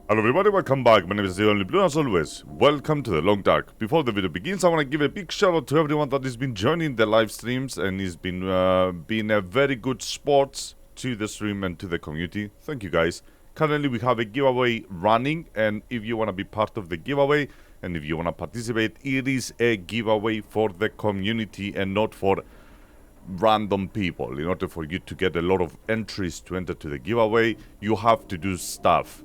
Hello everybody, welcome back. My name is ICOnlyBlue, as always. Welcome to the Long Dark. Before the video begins, I want to give a big shout out to everyone that has been joining the live streams and has been being a very good sport to the stream and to the community. Thank you guys. Currently we have a giveaway running, and if you want to be part of the giveaway and if you want to participate, it is a giveaway for the community and not for random people. In order for you to get a lot of entries to enter to the giveaway, you have to do stuff.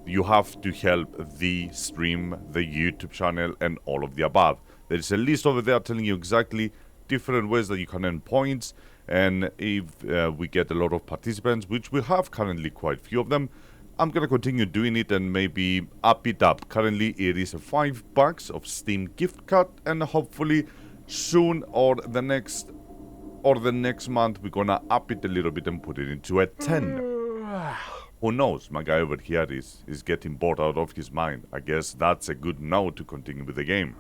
You have to help the stream, the YouTube channel, and all of the above. There is a list over there telling you exactly different ways that you can earn points. And if we get a lot of participants, which we have currently quite a few of them, I'm going to continue doing it and maybe up it up. Currently, it is a $5 of Steam gift card, and hopefully soon or the next month, we're going to up it a little bit and put it into a 10. Who knows, my guy over here is getting bored out of his mind. I guess that's a good note to continue with the game.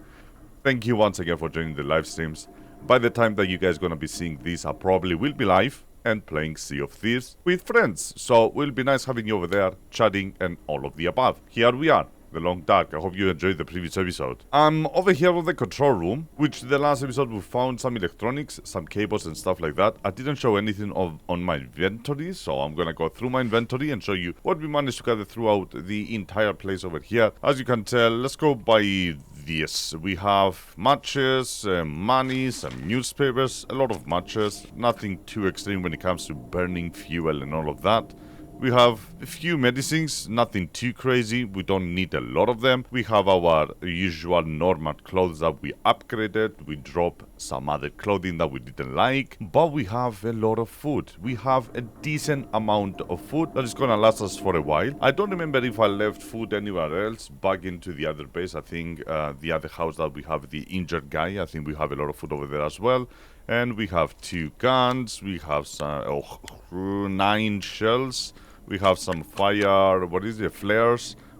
Thank you once again for joining the live streams. By the time that you guys gonna be seeing this, I probably will be live and playing Sea of Thieves with friends. So it will be nice having you over there, chatting and all of the above. Here we are, the Long Dark. I hope you enjoyed the previous episode. I'm over here on the control room, which the last episode we found some electronics, some cables and stuff like that. I didn't show anything on my inventory, so I'm gonna go through my inventory and show you what we managed to gather throughout the entire place over here. As you can tell, let's go by this. We have matches, money, some newspapers, a lot of matches. Nothing too extreme when it comes to burning fuel and all of that. We have a few medicines, nothing too crazy. We don't need a lot of them. We have our usual normal clothes that we upgraded. We drop some other clothing that we didn't like. But we have a lot of food. We have a decent amount of food that is gonna last us for a while. I don't remember if I left food anywhere else back into the other base. I think the other house that we have, the injured guy, I think we have a lot of food over there as well. And we have 2 guns. We have some 9 shells. We have some flares.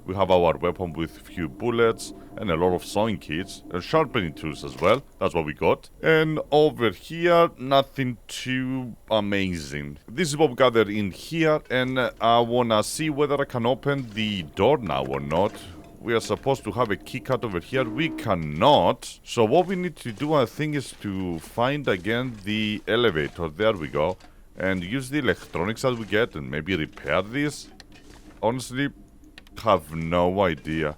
We have our weapon with few bullets and a lot of sewing kits and sharpening tools as well. That's what we got. And over here, nothing too amazing. This is what we gathered in here, and I wanna see whether I can open the door now or not. We are supposed to have a key card over here. We cannot. So what we need to do, I think, is to find again the elevator. There we go. And use the electronics that we get and maybe repair this. Honestly, have no idea.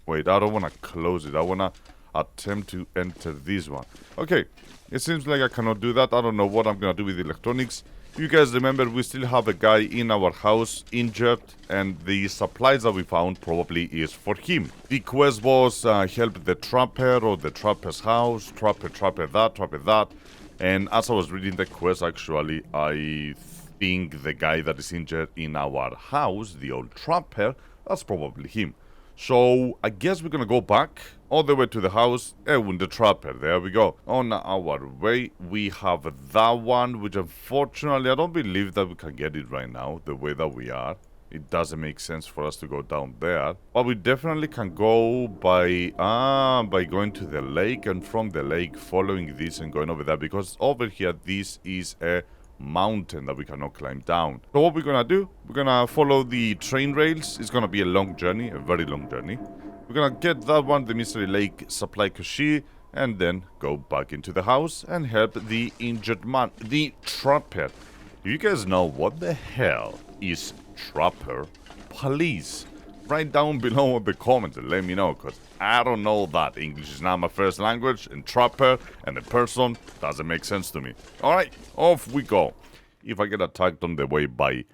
Wait, I don't want to close it. I want to attempt to enter this one. Okay, it seems like I cannot do that. I don't know what I'm going to do with the electronics. You guys remember, we still have a guy in our house injured, and the supplies that we found probably is for him. The quest was help the trapper or the trapper's house, trapper that. And as I was reading the quest, actually, I think the guy that is injured in our house, the old trapper, that's probably him. So I guess we're gonna go back all the way to the house and the trapper. There we go. On our way, we have that one, which unfortunately I don't believe that we can get it right now, the way that we are. It doesn't make sense for us to go down there. But we definitely can go by going to the lake, and from the lake following this and going over there, because over here this is a mountain that we cannot climb down. So what we're gonna do, we're gonna follow the train rails. It's gonna be a long journey, a very long journey. We're gonna get that one, the Mystery Lake Supply Cache, and then go back into the house and help the injured man, the trapper. Do you guys know what the hell is trapper? Please write down below in the comments and let me know, because I don't know that. English is not my first language, and trapper and a person doesn't make sense to me. Alright, off we go. If I get attacked on the way by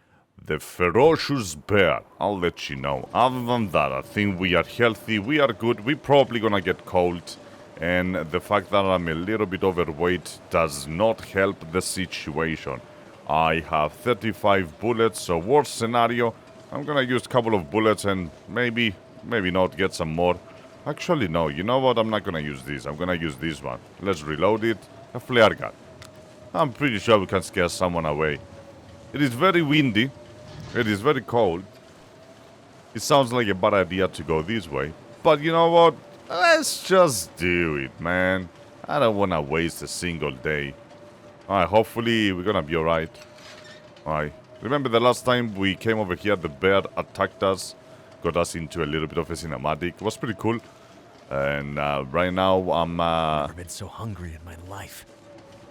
the ferocious bear, I'll let you know. Other than that, I think we are healthy, we are good. We're probably gonna get cold, and the fact that I'm a little bit overweight does not help the situation. I have 35 bullets, so worst scenario, I'm gonna use a couple of bullets and maybe not get some more. Actually, no, you know what? I'm not gonna use this. I'm gonna use this one. Let's reload it. A flare gun. I'm pretty sure we can scare someone away. It is very windy. It is very cold. It sounds like a bad idea to go this way. But you know what? Let's just do it, man. I don't wanna waste a single day. Alright, hopefully we're gonna be alright. Alright. Remember the last time we came over here, the bear attacked us, got us into a little bit of a cinematic. It was pretty cool. And right now I'm I've never been so hungry in my life.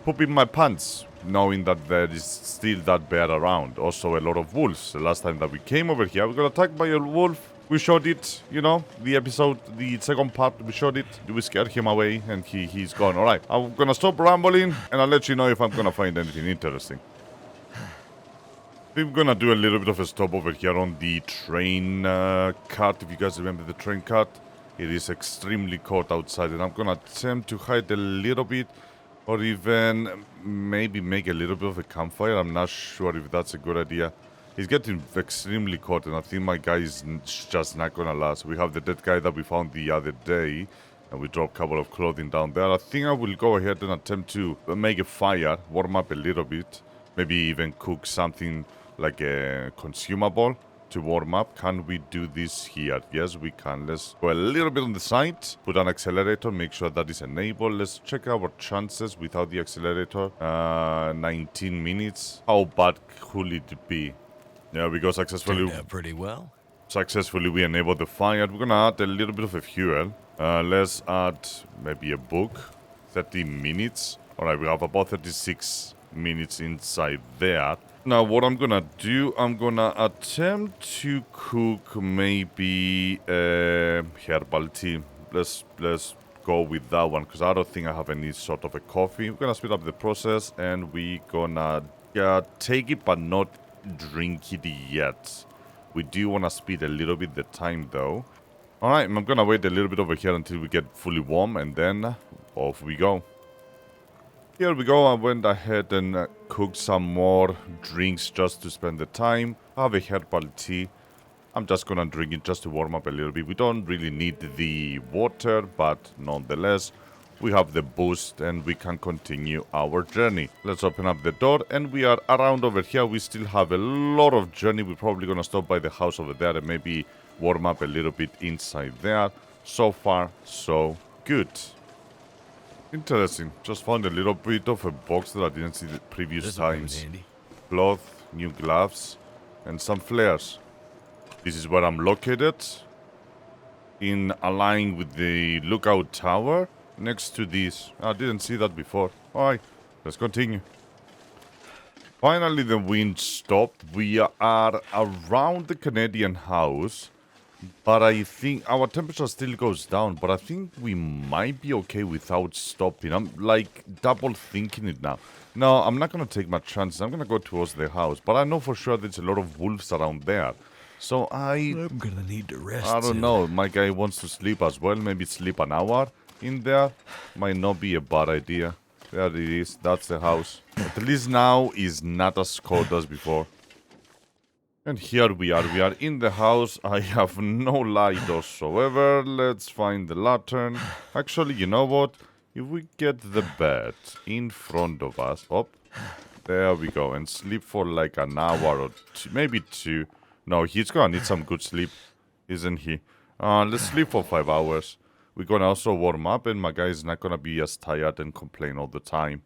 pooping my pants, knowing that there is still that bear around. Also a lot of wolves. The last time that we came over here, we got attacked by a wolf. We shot it, you know, the episode, the second part, we shot it. We scared him away and he's gone. Alright, I'm gonna stop rambling and I'll let you know if I'm gonna find anything interesting. We're gonna do a little bit of a stop over here on the train cart. If you guys remember the train cart, it is extremely cold outside and I'm gonna attempt to hide a little bit or even maybe make a little bit of a campfire. I'm not sure if that's a good idea. He's getting extremely cold and I think my guy is just not gonna last. We have the dead guy that we found the other day and we dropped a couple of clothing down there. I think I will go ahead and attempt to make a fire, warm up a little bit, maybe even cook something like a consumable to warm up. Can we do this here? Yes, we can. Let's go a little bit on the side, put an accelerator, make sure that is enabled. Let's check our chances without the accelerator. 19 minutes. How bad could it be? Yeah, we go successfully. Turned out pretty well. Successfully, we enabled the fire. We're gonna add a little bit of a fuel. Let's add maybe a book. 30 minutes. Alright, we have about 36 minutes inside there. Now, what I'm gonna do, I'm gonna attempt to cook maybe herbal tea. Let's go with that one, because I don't think I have any sort of a coffee. We're gonna speed up the process, and we're gonna take it, but not drink it yet. We do want to speed a little bit the time, though. Alright, I'm gonna wait a little bit over here until we get fully warm, and then off we go. Here we go. I went ahead and cooked some more drinks just to spend the time. I have a herbal tea. I'm just gonna drink it just to warm up a little bit. We don't really need the water, but nonetheless, we have the boost and we can continue our journey. Let's open up the door and we are around over here. We still have a lot of journey. We're probably gonna stop by the house over there and maybe warm up a little bit inside there. So far, so good. Interesting. Just found a little bit of a box that I didn't see the previous times. Cloth, new gloves, and some flares. This is where I'm located. In a line with the lookout tower. Next to this. I didn't see that before. Alright, let's continue. Finally, the wind stopped. We are around the Canadian house. But I think our temperature still goes down. But I think we might be okay without stopping. I'm like double thinking it now. No, I'm not going to take my chances. I'm going to go towards the house. But I know for sure there's a lot of wolves around there. So I'm going to need to rest. I don't know. My guy wants to sleep as well. Maybe sleep an hour in there. Might not be a bad idea. There it is. That's the house. At least now is not as cold as before. And here we are. We are in the house. I have no light whatsoever. Let's find the lantern. Actually, you know what? If we get the bed in front of us. Oh, there we go. And sleep for like an hour or two, maybe 2. No, he's gonna need some good sleep, isn't he? Let's sleep for 5 hours. We're gonna also warm up and my guy is not gonna be as tired and complain all the time.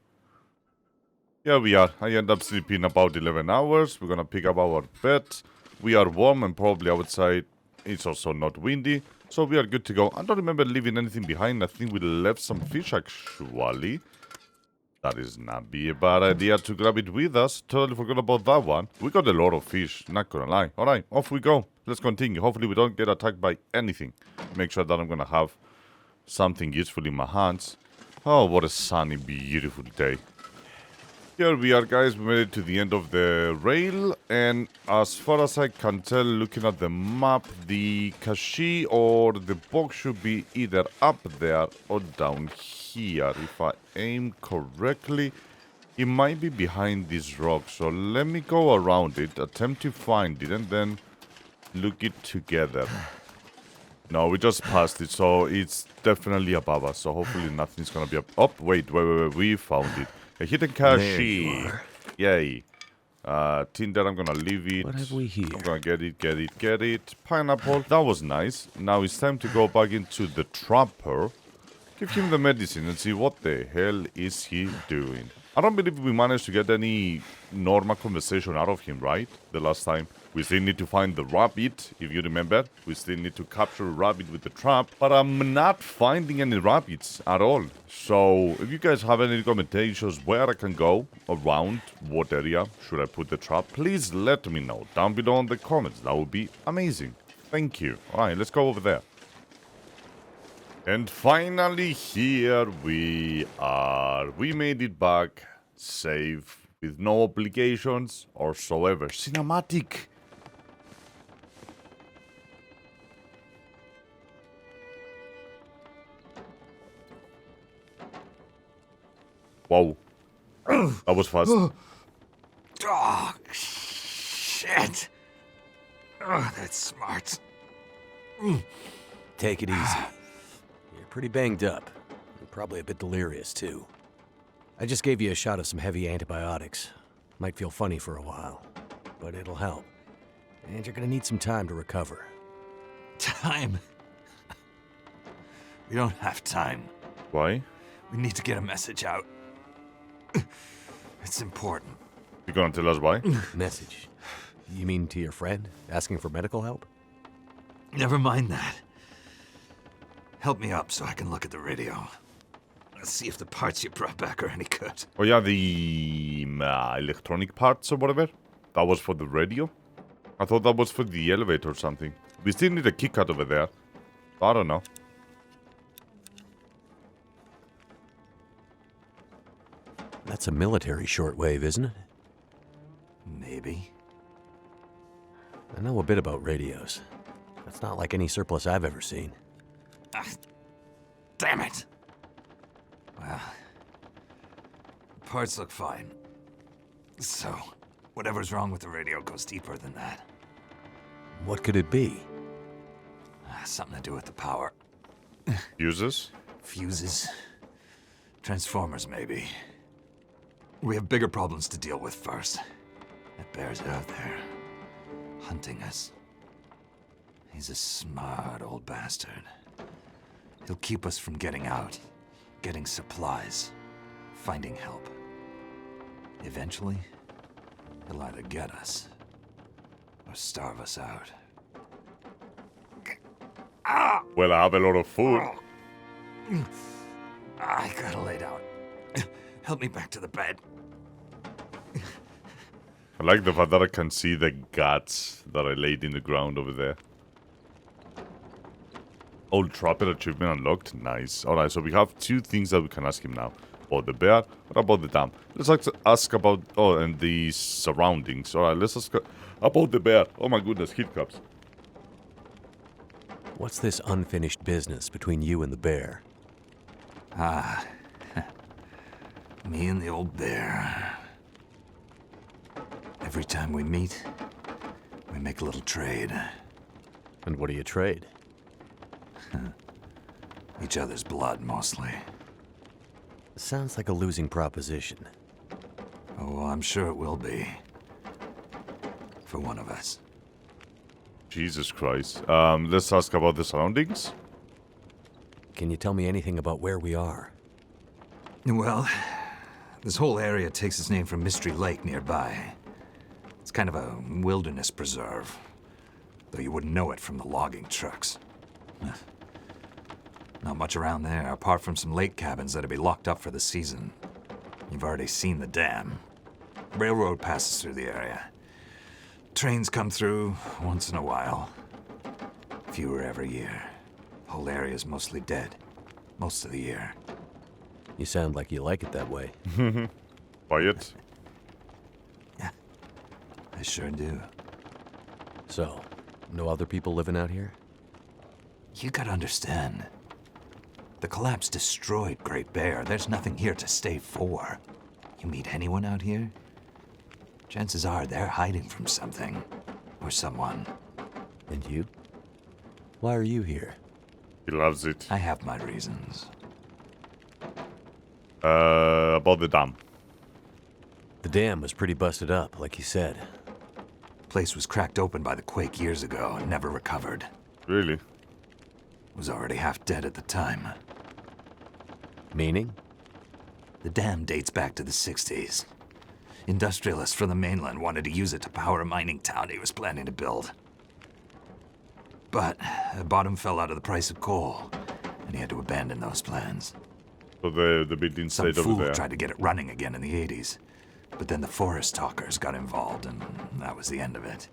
Here we are. I end up sleeping about 11 hours. We're gonna pick up our bed. We are warm and probably outside. It's also not windy. So we are good to go. I don't remember leaving anything behind. I think we left some fish actually. That is not be a bad idea to grab it with us. Totally forgot about that one. We got a lot of fish, not gonna lie. Alright, off we go. Let's continue. Hopefully we don't get attacked by anything. Make sure that I'm gonna have something useful in my hands. Oh, what a sunny, beautiful day. Here we are, guys. We made it to the end of the rail. And as far as I can tell, looking at the map, the cache or the box should be either up there or down here. If I aim correctly, it might be behind this rock. So let me go around it, attempt to find it, and then look it together. No, we just passed it, so it's definitely above us. So hopefully nothing's gonna be up. Oh, wait, we found it. A hidden cache. Yay. Tinder, I'm gonna leave it. What have we here? I'm gonna get it. Pineapple. That was nice. Now it's time to go back into the trapper. Give him the medicine and see what the hell is he doing. I don't believe we managed to get any normal conversation out of him, right? The last time. We still need to find the rabbit, if you remember. We still need to capture a rabbit with the trap. But I'm not finding any rabbits at all. So, if you guys have any recommendations where I can go around, what area should I put the trap, please let me know down below in the comments. That would be amazing. Thank you. Alright, let's go over there. And finally, here we are. We made it back safe with no obligations or so ever. Cinematic. Wow. That was fast. Oh, shit. Oh, that's smart. Take it easy. You're pretty banged up. You're probably a bit delirious, too. I just gave you a shot of some heavy antibiotics. Might feel funny for a while, but it'll help. And you're gonna need some time to recover. Time? We don't have time. Why? We need to get a message out. It's important. You gonna tell us why? Message? You mean to your friend, asking for medical help? Never mind that. Help me up so I can look at the radio. Let's see if the parts you brought back are any good. Oh yeah, the electronic parts or whatever. That was for the radio? I thought that was for the elevator or something. We still need a keycard over there. I don't know. That's a military shortwave, isn't it? Maybe. I know a bit about radios. That's not like any surplus I've ever seen. Ah, damn it! Well, parts look fine. So, whatever's wrong with the radio goes deeper than that. What could it be? Something to do with the power. Fuses? Fuses. Transformers, maybe. We have bigger problems to deal with first. That bear's out there, hunting us. He's a smart old bastard. He'll keep us from getting out, getting supplies, finding help. Eventually, he'll either get us or starve us out. Well, I have a lot of food. I gotta lay down. Help me back to the bed. I like the fact that I can see the guts that I laid in the ground over there. Old Trapper achievement unlocked. Nice. Alright, so we have two things that we can ask him now. About the bear, what about the dam? Let's ask about... Oh, and the surroundings. Alright, let's ask about the bear. Oh my goodness, hiccups. What's this unfinished business between you and the bear? Ah. Me and the old bear. Every time we meet, we make a little trade. And what do you trade? Each other's blood, mostly. Sounds like a losing proposition. Oh, I'm sure it will be. For one of us. Jesus Christ. Let's ask about the surroundings. Can you tell me anything about where we are? Well, this whole area takes its name from Mystery Lake nearby. It's kind of a wilderness preserve, though you wouldn't know it from the logging trucks. Not much around there, apart from some lake cabins that'll be locked up for the season. You've already seen the dam. Railroad passes through the area. Trains come through once in a while. Fewer every year. The whole area's mostly dead. Most of the year. You sound like you like it that way. Quiet. Yeah, I sure do. So, no other people living out here? You gotta understand. The collapse destroyed Great Bear. There's nothing here to stay for. You meet anyone out here? Chances are they're hiding from something. Or someone. And you? Why are you here? He loves it. I have my reasons. About the dam. The dam was pretty busted up, like you said. Place was cracked open by the quake years ago and never recovered. Really? Was already half dead at the time. Meaning? The dam dates back to the 60s. Industrialists from the mainland wanted to use it to power a mining town he was planning to build. But the bottom fell out of the price of coal, and he had to abandon those plans. So the building Some stayed fool over there. tried to get it running again in the 80s. But then the forest talkers got involved, and that was the end of it.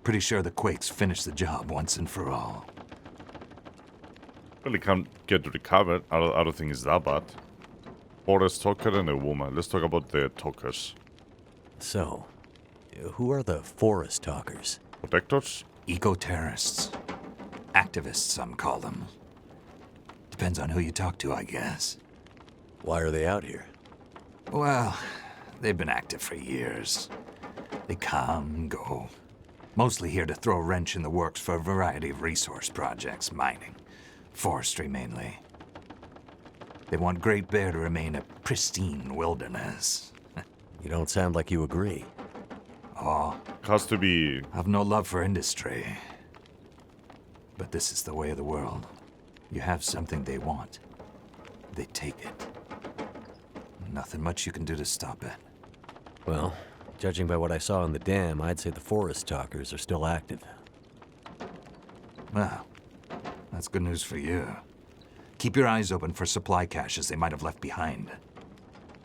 Pretty sure the Quakes finished the job once and for all. Really can't get recovered. I don't think it's that bad. Forest talker and a woman. Let's talk about the talkers. So, who are the forest talkers? Protectors? Eco-terrorists. Activists, some call them. Depends on who you talk to, I guess. Why are they out here? Well, they've been active for years. They come and go. Mostly here to throw a wrench in the works for a variety of resource projects, mining, forestry mainly. They want Great Bear to remain a pristine wilderness. You don't sound like you agree. Oh, Has to be. I've no love for industry. But this is the way of the world. You have something they want. They take it. Nothing much you can do to stop it. Well, judging by what I saw in the dam, I'd say the forest talkers are still active. Well, that's good news for you. Keep your eyes open for supply caches they might have left behind.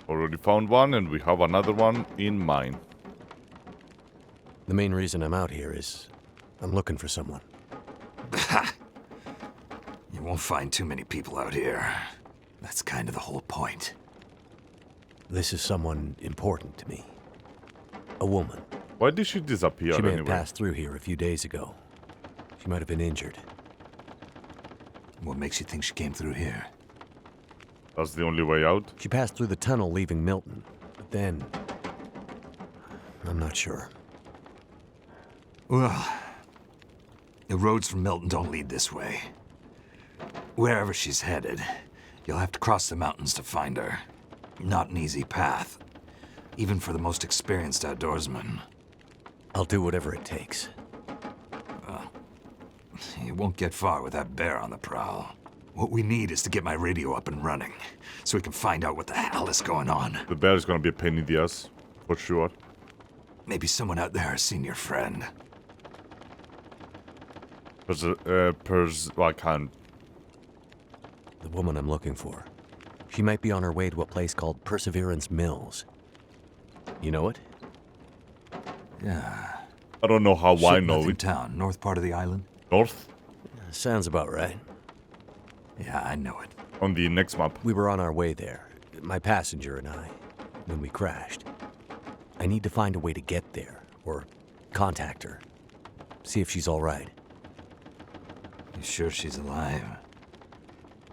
Already found one, and we have another one in mine. The main reason I'm out here is I'm looking for someone. You won't find too many people out here. That's kind of the whole point. This is someone important to me. A woman. Why did she disappear She may anyway? have passed through here a few days ago. She might have been injured. What makes you think she came through here? That's the only way out. She passed through the tunnel leaving Milton, but then... I'm not sure. Well, the roads from Milton don't lead this way. Wherever she's headed, you'll have to cross the mountains to find her. Not an easy path, even for the most experienced outdoorsman. I'll do whatever it takes. You won't get far with that bear on the prowl. What we need is to get my radio up and running, so we can find out what the hell is going on. The bear is gonna be a pain in the ass, for sure. Maybe someone out there has seen your friend. Well, I can't. The woman I'm looking for. She might be on her way to a place called Perseverance Mills. You know it? Yeah. I don't know how I know Nothing it. town, north part of the island. North? Sounds about right. Yeah, I know it. On the next map. We were on our way there, my passenger and I, when we crashed. I need to find a way to get there, or contact her. See if she's all right. You sure she's alive?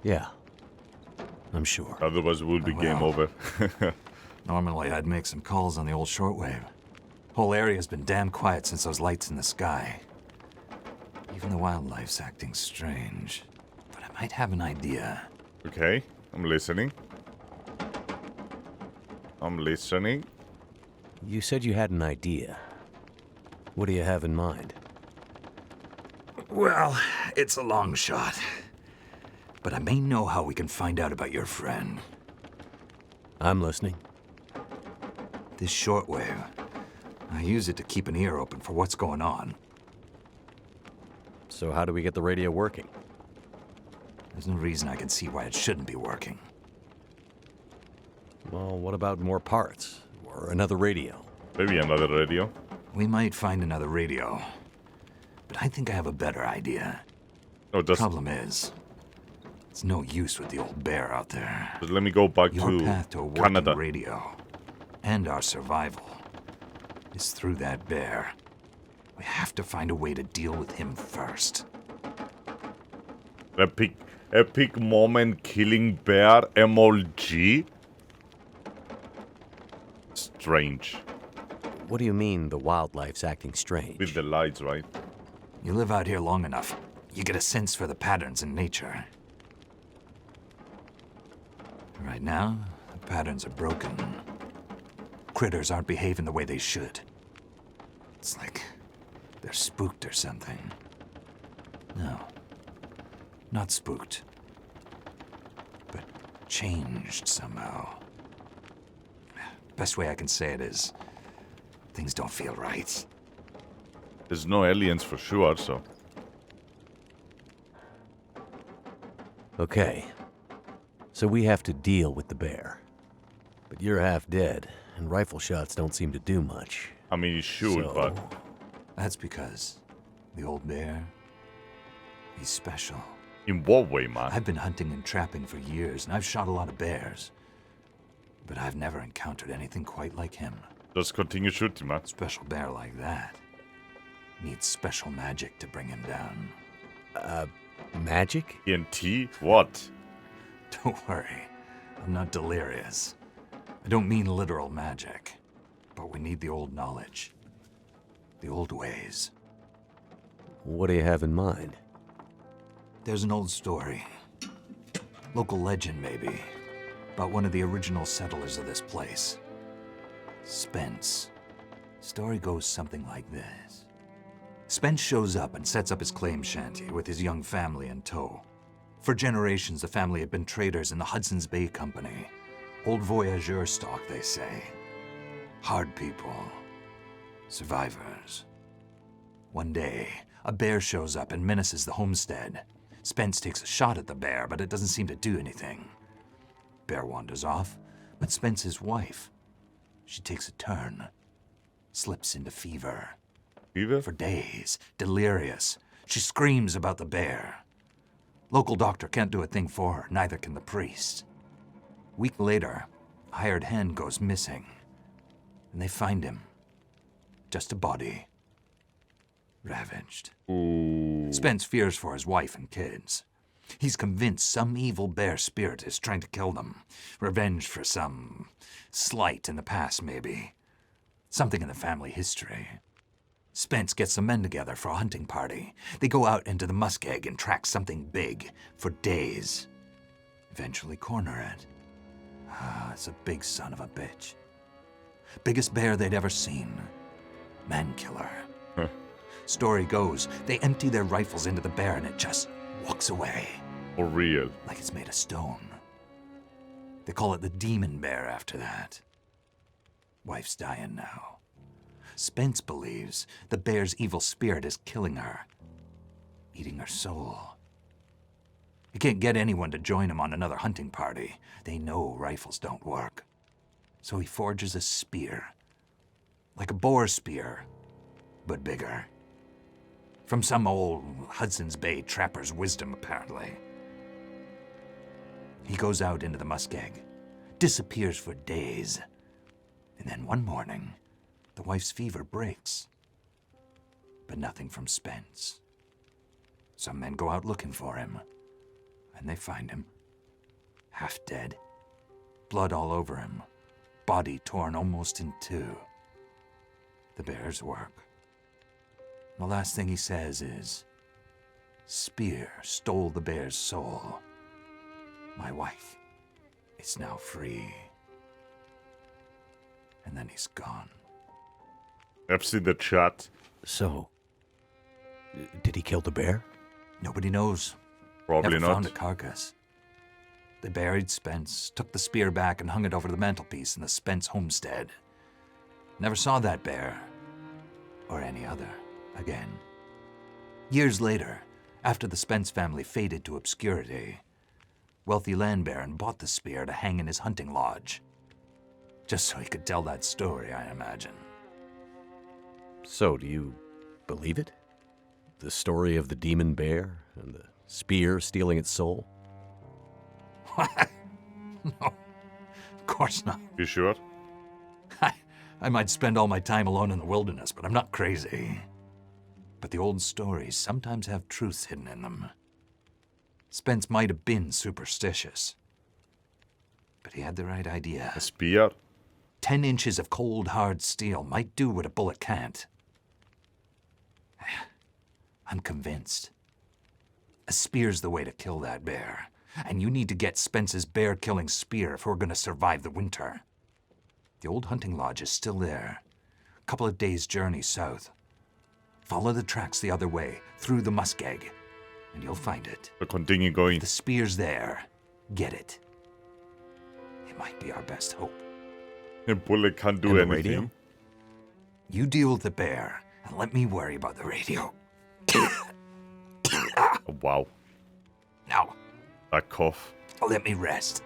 Yeah, I'm sure. Otherwise, it will be game Well. over. Normally, I'd make some calls on the old shortwave. Whole area's been damn quiet since those lights in the sky. Even the wildlife's acting strange. But I might have an idea. Okay, I'm listening. I'm listening. You said you had an idea. What do you have in mind? Well, it's a long shot. But I may know how we can find out about your friend. I'm listening. This shortwave, I use it to keep an ear open for what's going on. So how do we get the radio working? There's no reason I can see why it shouldn't be working. Well, what about more parts? Or another radio? Maybe another radio. We might find another radio. But I think I have a better idea. No, just Problem is, it's no use with the old bear out there. let me go back Your to path to a working Canada. radio and our survival is through that bear. We have to find a way to deal with him first. Epic moment killing bear MLG. Strange. What do you mean the wildlife's acting strange? With the lights, right? You live out here long enough, you get a sense for the patterns in nature. Right now, the patterns are broken. Critters aren't behaving the way they should. It's like they're spooked or something. No, not spooked, but changed somehow. Best way I can say it is, things don't feel right. There's no aliens for sure, so. Okay. So we have to deal with the bear. But you're half dead, and rifle shots don't seem to do much. I mean, you should, So- but. That's because the old bear, he's special. In what way, man? I've been hunting and trapping for years, and I've shot a lot of bears. But I've never encountered anything quite like him. Just continue shooting, man. Special bear like that needs special magic to bring him down. Magic? TNT? What? Don't worry, I'm not delirious. I don't mean literal magic, but we need the old knowledge. The old ways. What do you have in mind? There's an old story. Local legend, maybe. About one of the original settlers of this place. Spence. Story goes something like this. Spence shows up and sets up his claim shanty with his young family in tow. For generations, the family had been traders in the Hudson's Bay Company. Old voyageur stock, they say. Hard people. Survivors. One day, a bear shows up and menaces the homestead. Spence takes a shot at the bear, but it doesn't seem to do anything. Bear wanders off, but Spence's wife, she takes a turn. Slips into fever. Fever? For days, delirious. She screams about the bear. Local doctor can't do a thing for her, neither can the priest. Week later, a hired hand goes missing. And they find him. Just a body. Ravaged. Ooh. Spence fears for his wife and kids. He's convinced some evil bear spirit is trying to kill them. Revenge for some slight in the past, maybe. Something in the family history. Spence gets some men together for a hunting party. They go out into the muskeg and track something big for days. Eventually corner it. It's a big son of a bitch. Biggest bear they'd ever seen. Man killer. Huh. Story goes, they empty their rifles into the bear and it just walks away. For real. Like it's made of stone. They call it the demon bear after that. Wife's dying now. Spence believes the bear's evil spirit is killing her. Eating her soul. He can't get anyone to join him on another hunting party. They know rifles don't work. So he forges a spear. Like a boar spear, but bigger. From some old Hudson's Bay trapper's wisdom, apparently. He goes out into the muskeg, disappears for days, and then one morning, the wife's fever breaks. But nothing from Spence. Some men go out looking for him, and they find him. Half dead, blood all over him, body torn almost in two. The bear's work. The last thing he says is, "Spear stole the bear's soul. My wife is now free." And then he's gone. I've seen the chat. So, did he kill the bear? Nobody knows. Probably Never not. found a carcass. They buried Spence, took the spear back and hung it over the mantelpiece in the Spence homestead. Never saw that bear, or any other, again. Years later, after the Spence family faded to obscurity, wealthy land baron bought the spear to hang in his hunting lodge. Just so he could tell that story, I imagine. So, do you believe it? The story of the demon bear and the spear stealing its soul? No, of course not. You sure? I might spend all my time alone in the wilderness, but I'm not crazy. But the old stories sometimes have truths hidden in them. Spence might have been superstitious, but he had the right idea. A spear? 10 inches of cold, hard steel might do what a bullet can't. I'm convinced. A spear's the way to kill that bear, and you need to get Spence's bear-killing spear if we're going to survive the winter. The old hunting lodge is still there. A couple of days' journey south. Follow the tracks the other way, through the muskeg, and you'll find it. So continue going. The spear's there. Get it. It might be our best hope. A bullet can't do And the anything. radio? You deal with the bear, and let me worry about the radio. Oh, wow. Now, That cough. let me rest.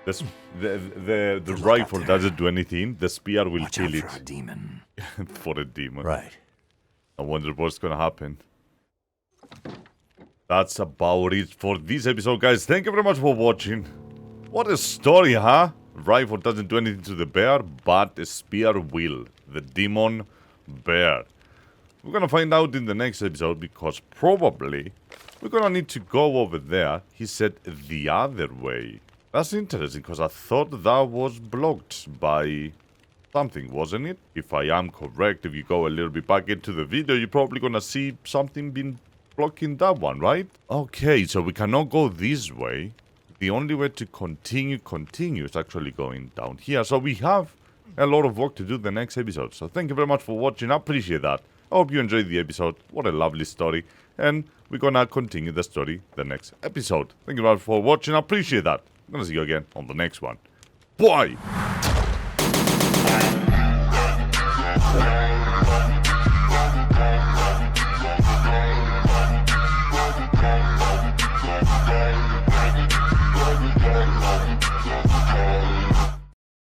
This, the Good luck rifle out there. doesn't do anything. The spear will Watch out kill for a it. demon. For a demon. Right. I wonder what's gonna happen. That's about it for this episode, guys. Thank you very much for watching. What a story, huh? Rifle doesn't do anything to the bear, but a spear will. The demon bear. We're gonna find out in the next episode because probably we're gonna need to go over there. He said the other way. That's interesting because I thought that was blocked by something, wasn't it? If I am correct, if you go a little bit back into the video, you're probably gonna see something being blocking that one, right? Okay, so we cannot go this way. The only way to continue is actually going down here. So we have a lot of work to do the next episode. So thank you very much for watching. I appreciate that. I hope you enjoyed the episode. What a lovely story. And we're gonna continue the story the next episode. Thank you very much for watching. I appreciate that. I'm gonna see you again on the next one. Bye!